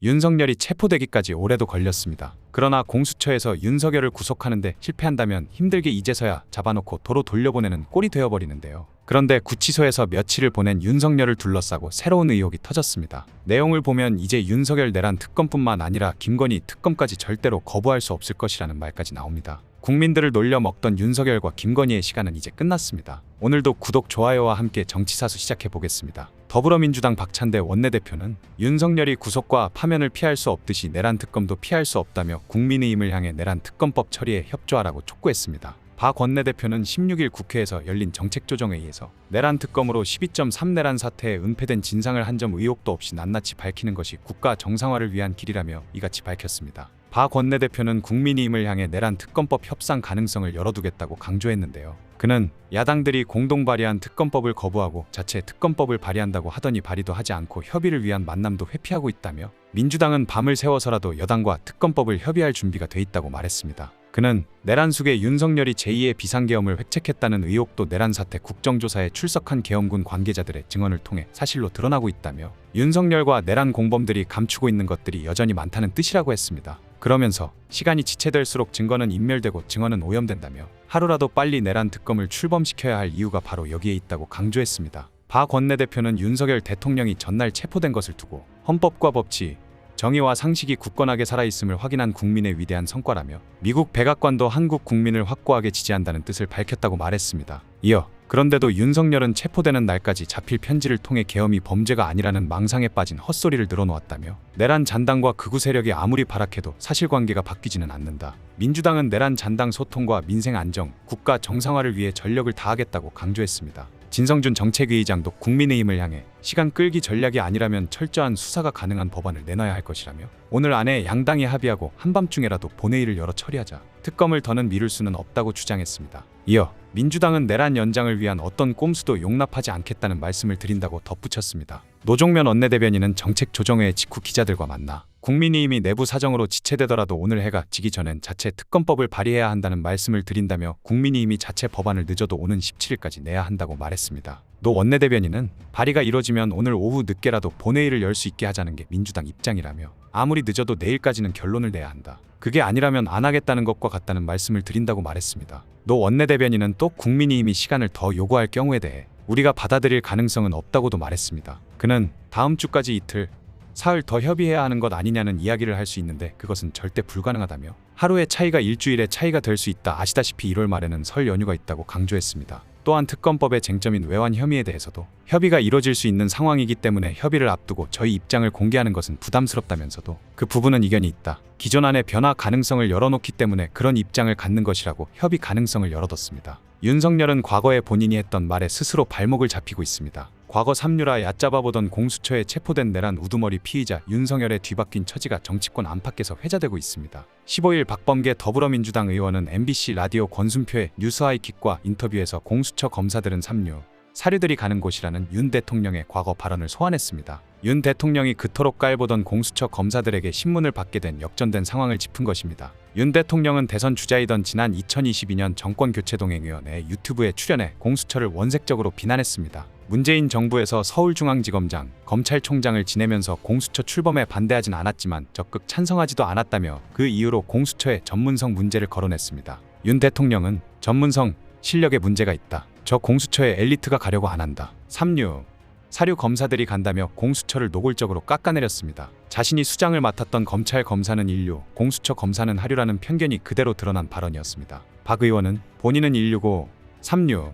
윤석열이 체포되기까지 올해도 걸렸습니다. 그러나 공수처에서 윤석열을 구속하는데 실패한다면 힘들게 이제서야 잡아놓고 도로 돌려보내는 꼴이 되어버리는데요. 그런데 구치소에서 며칠을 보낸 윤석열을 둘러싸고 새로운 의혹이 터졌습니다. 내용을 보면 이제 윤석열 내란 특검뿐만 아니라 김건희 특검까지 절대로 거부할 수 없을 것이라는 말까지 나옵니다. 국민들을 놀려 먹던 윤석열과 김건희의 시간은 이제 끝났습니다. 오늘도 구독, 좋아요와 함께 정치사수 시작해보겠습니다. 더불어민주당 박찬대 원내대표는 윤석열이 구속과 파면을 피할 수 없듯이 내란 특검도 피할 수 없다며 국민의힘을 향해 내란 특검법 처리에 협조하라고 촉구했습니다. 박 원내대표는 16일 국회에서 열린 정책조정회의에서 내란 특검으로 12.3 내란 사태에 은폐된 진상을 한 점 의혹도 없이 낱낱이 밝히는 것이 국가 정상화를 위한 길이라며 이같이 밝혔습니다. 박 원내대표는 국민의힘을 향해 내란 특검법 협상 가능성을 열어두겠다고 강조했는데요. 그는 야당들이 공동 발의한 특검법을 거부하고 자체 특검법을 발의한다고 하더니 발의도 하지 않고 협의를 위한 만남도 회피하고 있다며 민주당은 밤을 새워서라도 여당과 특검법을 협의할 준비가 돼 있다고 말했습니다. 그는 내란 속에 윤석열이 제2의 비상계엄을 획책했다는 의혹도 내란 사태 국정조사에 출석한 계엄군 관계자들의 증언을 통해 사실로 드러나고 있다며 윤석열과 내란 공범들이 감추고 있는 것들이 여전히 많다는 뜻이라고 했습니다. 그러면서 시간이 지체될수록 증거는 인멸되고 증언은 오염된다며 하루라도 빨리 내란 특검을 출범시켜야 할 이유가 바로 여기에 있다고 강조했습니다. 박 원내대표는 윤석열 대통령이 전날 체포된 것을 두고 헌법과 법치, 정의와 상식이 굳건하게 살아있음을 확인한 국민의 위대한 성과라며 미국 백악관도 한국 국민을 확고하게 지지한다는 뜻을 밝혔다고 말했습니다. 이어 그런데도 윤석열은 체포되는 날까지 자필 편지를 통해 계엄이 범죄가 아니라는 망상에 빠진 헛소리를 늘어놓았다며 내란 잔당과 극우 세력이 아무리 발악해도 사실관계가 바뀌지는 않는다. 민주당은 내란 잔당 소통과 민생 안정, 국가 정상화를 위해 전력을 다하겠다고 강조했습니다. 진성준 정책위의장도 국민의힘을 향해 시간 끌기 전략이 아니라면 철저한 수사가 가능한 법안을 내놔야 할 것이라며 오늘 안에 양당이 합의하고 한밤중에라도 본회의를 열어 처리하자 특검을 더는 미룰 수는 없다고 주장했습니다. 이어 민주당은 내란 연장을 위한 어떤 꼼수도 용납하지 않겠다는 말씀을 드린다고 덧붙였습니다. 노종면 원내대변인은 정책조정회 직후 기자들과 만나 국민의힘이 내부 사정으로 지체되더라도 오늘 해가 지기 전엔 자체 특검법을 발의해야 한다는 말씀을 드린다며 국민의힘이 자체 법안을 늦어도 오는 17일까지 내야 한다고 말했습니다. 노 원내대변인은 발의가 이뤄지면 오늘 오후 늦게라도 본회의를 열 수 있게 하자는 게 민주당 입장이라며 아무리 늦어도 내일까지는 결론을 내야 한다. 그게 아니라면 안 하겠다는 것과 같다는 말씀을 드린다고 말했습니다. 노 원내대변인은 또 국민의힘이 시간을 더 요구할 경우에 대해 우리가 받아들일 가능성은 없다고도 말했습니다. 그는 다음 주까지 이틀, 사흘 더 협의해야 하는 것 아니냐는 이야기를 할 수 있는데 그것은 절대 불가능하다며 하루의 차이가 일주일의 차이가 될 수 있다. 아시다시피 1월 말에는 설 연휴가 있다고 강조했습니다. 또한 특검법의 쟁점인 외환 혐의에 대해서도 협의가 이뤄질 수 있는 상황이기 때문에 협의를 앞두고 저희 입장을 공개하는 것은 부담스럽다면서도 그 부분은 이견이 있다. 기존 안에 변화 가능성을 열어놓기 때문에 그런 입장을 갖는 것이라고 협의 가능성을 열어뒀습니다. 윤석열은 과거에 본인이 했던 말에 스스로 발목을 잡히고 있습니다. 과거 삼류라 얕잡아보던 공수처에 체포된 내란 우두머리 피의자 윤석열의 뒤바뀐 처지가 정치권 안팎에서 회자되고 있습니다. 15일 박범계 더불어민주당 의원은 MBC 라디오 권순표의 뉴스하이킥과 인터뷰에서 공수처 검사들은 삼류, 사류들이 가는 곳이라는 윤 대통령의 과거 발언을 소환했습니다. 윤 대통령이 그토록 깔보던 공수처 검사들에게 신문을 받게 된 역전된 상황을 짚은 것입니다. 윤 대통령은 대선 주자이던 지난 2022년 정권교체동행위원회 유튜브에 출연해 공수처를 원색적으로 비난했습니다. 문재인 정부에서 서울중앙지검장, 검찰총장을 지내면서 공수처 출범에 반대하진 않았지만 적극 찬성하지도 않았다며 그 이유로 공수처의 전문성 문제를 거론했습니다. 윤 대통령은 전문성, 실력에 문제가 있다. 저 공수처에 엘리트가 가려고 안 한다. 삼류, 사류 검사들이 간다며 공수처를 노골적으로 깎아내렸습니다. 자신이 수장을 맡았던 검찰 검사는 인류, 공수처 검사는 하류라는 편견이 그대로 드러난 발언이었습니다. 박 의원은 본인은 인류고 삼류,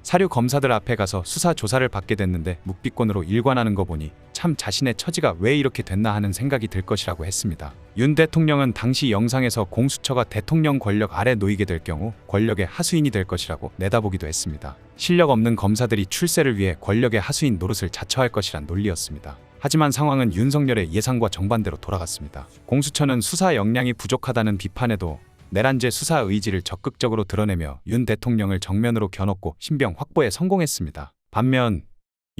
사류 검사들 앞에 가서 수사 조사를 받게 됐는데 묵비권으로 일관하는 거 보니 참 자신의 처지가 왜 이렇게 됐나 하는 생각이 들 것이라고 했습니다. 윤 대통령은 당시 영상에서 공수처가 대통령 권력 아래 놓이게 될 경우 권력의 하수인이 될 것이라고 내다보기도 했습니다. 실력 없는 검사들이 출세를 위해 권력의 하수인 노릇을 자처할 것이란 논리였습니다. 하지만 상황은 윤석열의 예상과 정반대로 돌아갔습니다. 공수처는 수사 역량이 부족하다는 비판에도 내란죄 수사 의지를 적극적으로 드러내며 윤 대통령을 정면으로 겨눴고 신병 확보에 성공했습니다. 반면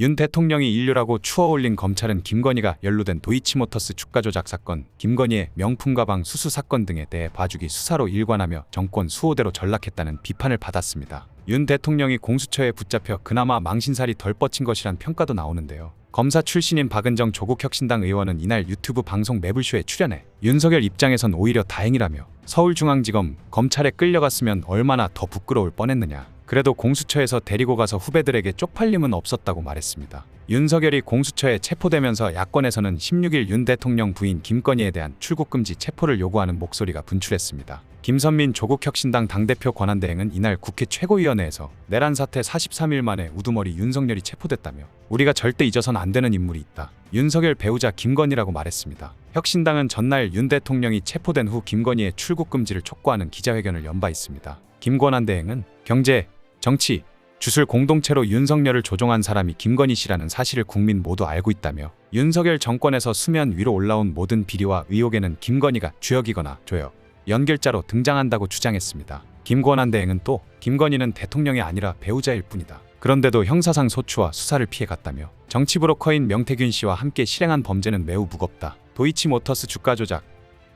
윤 대통령이 인류라고 추어올린 검찰은 김건희가 연루된 도이치모터스 주가 조작 사건, 김건희의 명품 가방 수수 사건 등에 대해 봐주기 수사로 일관하며 정권 수호대로 전락했다는 비판을 받았습니다. 윤 대통령이 공수처에 붙잡혀 그나마 망신살이 덜 뻗친 것이란 평가도 나오는데요. 검사 출신인 박은정 조국혁신당 의원은 이날 유튜브 방송 매불쇼에 출연해 윤석열 입장에선 오히려 다행이라며 서울중앙지검 검찰에 끌려갔으면 얼마나 더 부끄러울 뻔했느냐. 그래도 공수처에서 데리고 가서 후배들에게 쪽팔림은 없었다고 말했습니다. 윤석열이 공수처에 체포되면서 야권에서는 16일 윤 대통령 부인 김건희에 대한 출국금지 체포를 요구하는 목소리가 분출했습니다. 김선민 조국혁신당 당대표 권한대행은 이날 국회 최고위원회에서 내란 사태 43일 만에 우두머리 윤석열이 체포됐다며 우리가 절대 잊어선 안 되는 인물이 있다. 윤석열 배우자 김건희라고 말했습니다. 혁신당은 전날 윤 대통령이 체포된 후 김건희의 출국금지를 촉구하는 기자회견을 연바 있습니다. 김 권한대행은 경제, 정치, 주술 공동체로 윤석열을 조종한 사람이 김건희 씨라는 사실을 국민 모두 알고 있다며 윤석열 정권에서 수면 위로 올라온 모든 비리와 의혹에는 김건희가 주역이거나 조역, 연결자로 등장한다고 주장했습니다. 김 권한대행은 또 김건희는 대통령이 아니라 배우자일 뿐이다. 그런데도 형사상 소추와 수사를 피해갔다며 정치 브로커인 명태균 씨와 함께 실행한 범죄는 매우 무겁다. 도이치모터스 주가 조작,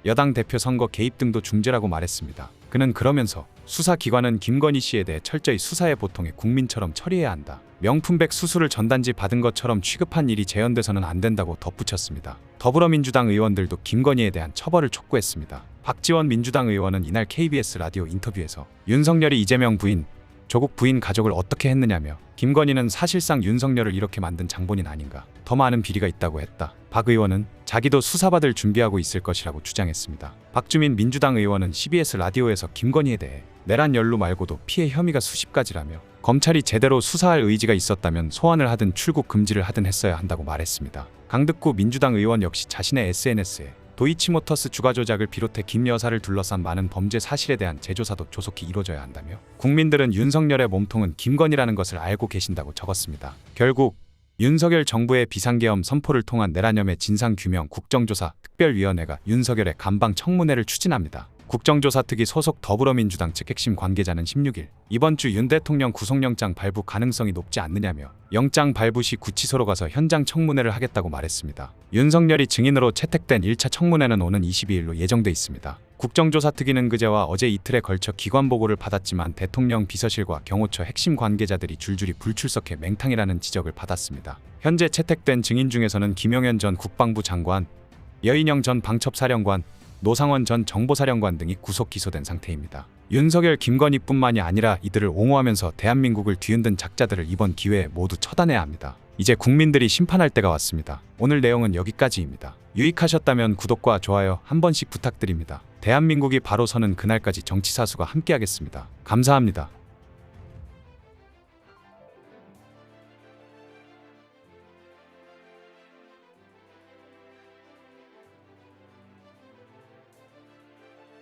여당 대표 선거 개입 등도 중죄라고 말했습니다. 그는 그러면서 수사기관은 김건희 씨에 대해 철저히 수사해 보통의 국민처럼 처리해야 한다. 명품백 수수를 전단지 받은 것처럼 취급한 일이 재현돼서는 안 된다고 덧붙였습니다. 더불어민주당 의원들도 김건희에 대한 처벌을 촉구했습니다. 박지원 민주당 의원은 이날 KBS 라디오 인터뷰에서 윤석열이 이재명 부인, 조국 부인 가족을 어떻게 했느냐며 김건희는 사실상 윤석열을 이렇게 만든 장본인 아닌가, 더 많은 비리가 있다고 했다. 박 의원은 자기도 수사받을 준비하고 있을 것이라고 주장했습니다. 박주민 민주당 의원은 CBS 라디오에서 김건희에 대해 내란 연루 말고도 피해 혐의가 수십 가지라며 검찰이 제대로 수사할 의지가 있었다면 소환을 하든 출국 금지를 하든 했어야 한다고 말했습니다. 강득구 민주당 의원 역시 자신의 SNS에 도이치모터스 주가 조작을 비롯해 김 여사를 둘러싼 많은 범죄 사실에 대한 재조사도 조속히 이뤄져야 한다며 국민들은 윤석열의 몸통은 김건희라는 것을 알고 계신다고 적었습니다. 결국 윤석열 정부의 비상계엄 선포를 통한 내란혐의 진상규명 국정조사 특별위원회가 윤석열의 감방 청문회를 추진합니다. 국정조사특위 소속 더불어민주당 측 핵심 관계자는 16일 이번 주 윤 대통령 구속영장 발부 가능성이 높지 않느냐며 영장 발부 시 구치소로 가서 현장 청문회를 하겠다고 말했습니다. 윤석열이 증인으로 채택된 1차 청문회는 오는 22일로 예정돼 있습니다. 국정조사특위는 그제와 어제 이틀에 걸쳐 기관보고를 받았지만 대통령 비서실과 경호처 핵심 관계자들이 줄줄이 불출석해 맹탕이라는 지적을 받았습니다. 현재 채택된 증인 중에서는 김용현 전 국방부 장관, 여인영 전 방첩사령관, 노상원 전 정보사령관 등이 구속 기소된 상태입니다. 윤석열, 김건희뿐만이 아니라 이들을 옹호하면서 대한민국을 뒤흔든 작자들을 이번 기회에 모두 처단해야 합니다. 이제 국민들이 심판할 때가 왔습니다. 오늘 내용은 여기까지입니다. 유익하셨다면 구독과 좋아요 한 번씩 부탁드립니다. 대한민국이 바로 서는 그날까지 정치사수가 함께하겠습니다. 감사합니다.